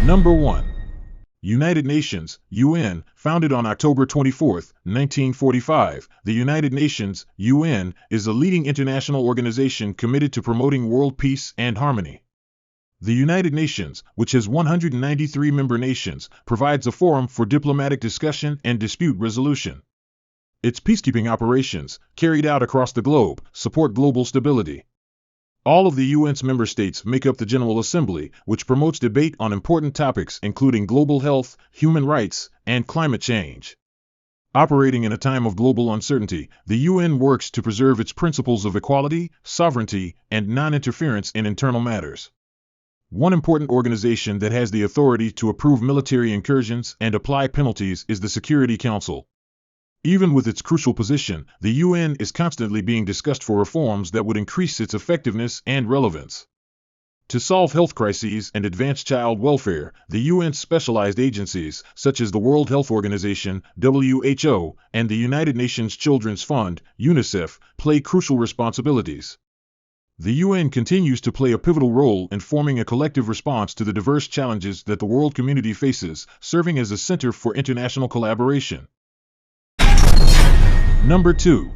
Number 1. United Nations, UN, founded on October 24, 1945, the United Nations, UN, is a leading international organization committed to promoting world peace and harmony. The United Nations, which has 193 member nations, provides a forum for diplomatic discussion and dispute resolution. Its peacekeeping operations, carried out across the globe, support global stability. All of the UN's member states make up the General Assembly, which promotes debate on important topics including global health, human rights, and climate change. Operating in a time of global uncertainty, the UN works to preserve its principles of equality, sovereignty, and non-interference in internal matters. One important organization that has the authority to approve military incursions and apply penalties is the Security Council. Even with its crucial position, the UN is constantly being discussed for reforms that would increase its effectiveness and relevance. To solve health crises and advance child welfare, the UN's specialized agencies, such as the World Health Organization, WHO, and the United Nations Children's Fund, UNICEF, play crucial responsibilities. The UN continues to play a pivotal role in forming a collective response to the diverse challenges that the world community faces, serving as a center for international collaboration. Number 2.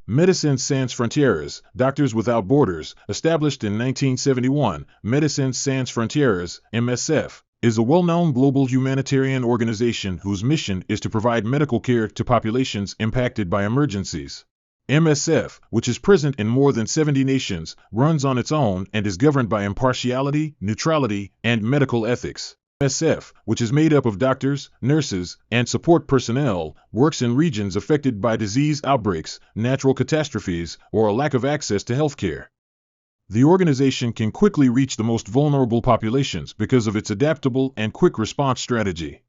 Médecins Sans Frontières, Doctors Without Borders, established in 1971, Médecins Sans Frontières, MSF, is a well-known global humanitarian organization whose mission is to provide medical care to populations impacted by emergencies. MSF, which is present in more than 70 nations, runs on its own and is governed by impartiality, neutrality, and medical ethics. MSF, which is made up of doctors, nurses, and support personnel, works in regions affected by disease outbreaks, natural catastrophes, or a lack of access to healthcare. The organization can quickly reach the most vulnerable populations because of its adaptable and quick response strategy.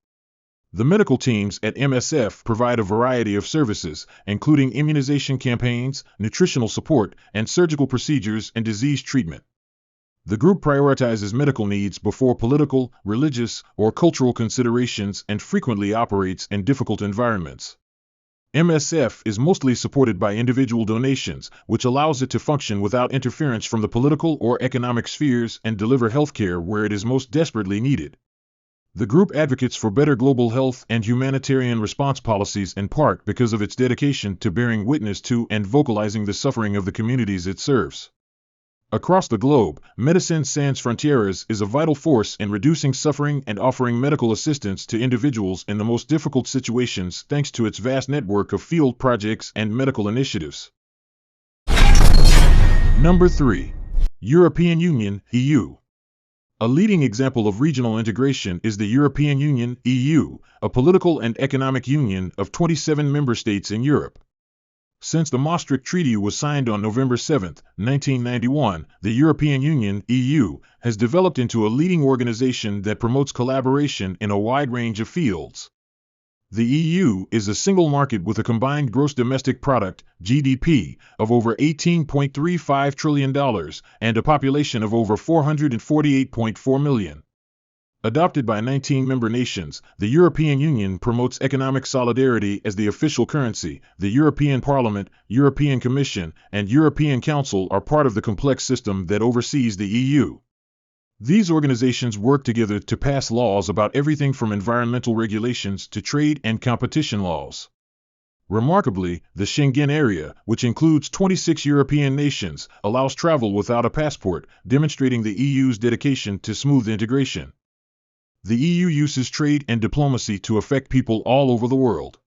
The medical teams at MSF provide a variety of services, including immunization campaigns, nutritional support, and surgical procedures and disease treatment. The group prioritizes medical needs before political, religious, or cultural considerations and frequently operates in difficult environments. MSF is mostly supported by individual donations, which allows it to function without interference from the political or economic spheres and deliver healthcare where it is most desperately needed. The group advocates for better global health and humanitarian response policies in part because of its dedication to bearing witness to and vocalizing the suffering of the communities it serves. Across the globe, Médecins Sans Frontières is a vital force in reducing suffering and offering medical assistance to individuals in the most difficult situations thanks to its vast network of field projects and medical initiatives. Number 3. European Union, EU. A leading example of regional integration is the European Union, EU, a political and economic union of 27 member states in Europe. Since the Maastricht Treaty was signed on November 7, 1991, the European Union, EU, has developed into a leading organization that promotes collaboration in a wide range of fields. The EU is a single market with a combined gross domestic product, GDP, of over $18.35 trillion and a population of over 448.4 million. Adopted by 19 member nations, the European Union promotes economic solidarity as the official currency. The European Parliament, European Commission, and European Council are part of the complex system that oversees the EU. These organizations work together to pass laws about everything from environmental regulations to trade and competition laws. Remarkably, the Schengen area, which includes 26 European nations, allows travel without a passport, demonstrating the EU's dedication to smooth integration. The EU uses trade and diplomacy to affect people all over the world.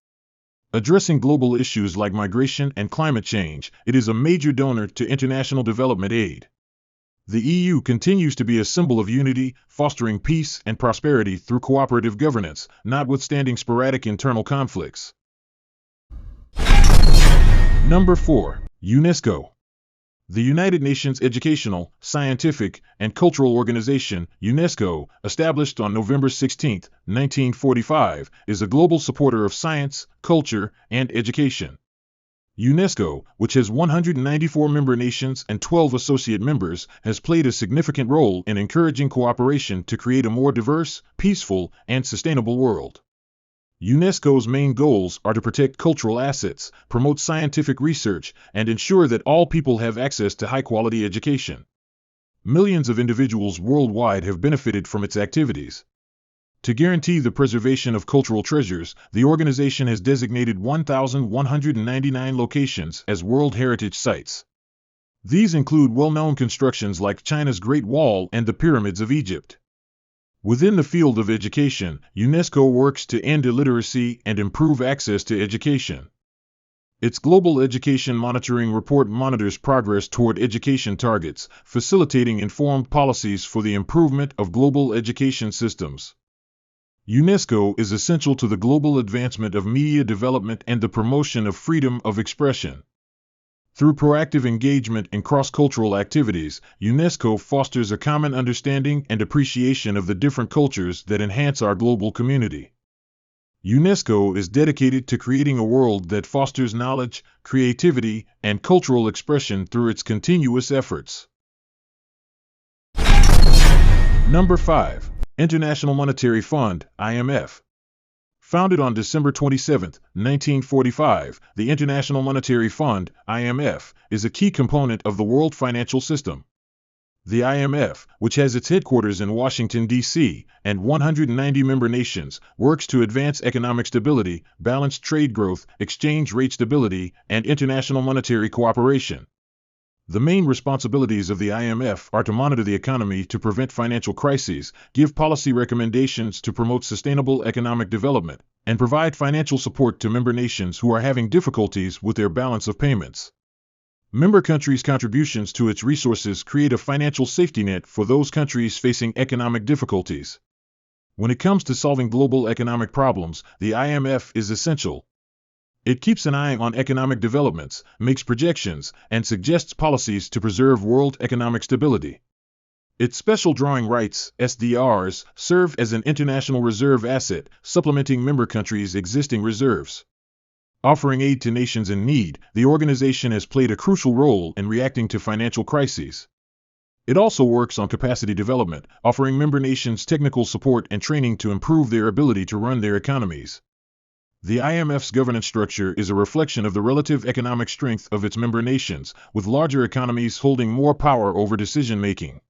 Addressing global issues like migration and climate change, it is a major donor to international development aid. The EU continues to be a symbol of unity, fostering peace and prosperity through cooperative governance, notwithstanding sporadic internal conflicts. Number 4. UNESCO. The United Nations Educational, Scientific, and Cultural Organization, UNESCO, established on November 16, 1945, is a global supporter of science, culture, and education. UNESCO, which has 194 member nations and 12 associate members, has played a significant role in encouraging cooperation to create a more diverse, peaceful, and sustainable world. UNESCO's main goals are to protect cultural assets, promote scientific research, and ensure that all people have access to high-quality education. Millions of individuals worldwide have benefited from its activities. To guarantee the preservation of cultural treasures, the organization has designated 1,199 locations as World Heritage Sites. These include well-known constructions like China's Great Wall and the Pyramids of Egypt. Within the field of education, UNESCO works to end illiteracy and improve access to education. Its Global Education Monitoring Report monitors progress toward education targets, facilitating informed policies for the improvement of global education systems. UNESCO is essential to the global advancement of media development and the promotion of freedom of expression. Through proactive engagement in cross-cultural activities, UNESCO fosters a common understanding and appreciation of the different cultures that enhance our global community. UNESCO is dedicated to creating a world that fosters knowledge, creativity, and cultural expression through its continuous efforts. Number 5. International Monetary Fund, IMF. Founded on December 27, 1945, the International Monetary Fund, IMF, is a key component of the world financial system. The IMF, which has its headquarters in Washington, D.C., and 190 member nations, works to advance economic stability, balanced trade growth, exchange rate stability, and international monetary cooperation. The main responsibilities of the IMF are to monitor the economy to prevent financial crises, give policy recommendations to promote sustainable economic development, and provide financial support to member nations who are having difficulties with their balance of payments. Member countries' contributions to its resources create a financial safety net for those countries facing economic difficulties. When it comes to solving global economic problems, the IMF is essential. It keeps an eye on economic developments, makes projections, and suggests policies to preserve world economic stability. Its special drawing rights, SDRs, serve as an international reserve asset, supplementing member countries' existing reserves. Offering aid to nations in need, the organization has played a crucial role in reacting to financial crises. It also works on capacity development, offering member nations technical support and training to improve their ability to run their economies. The IMF's governance structure is a reflection of the relative economic strength of its member nations, with larger economies holding more power over decision-making.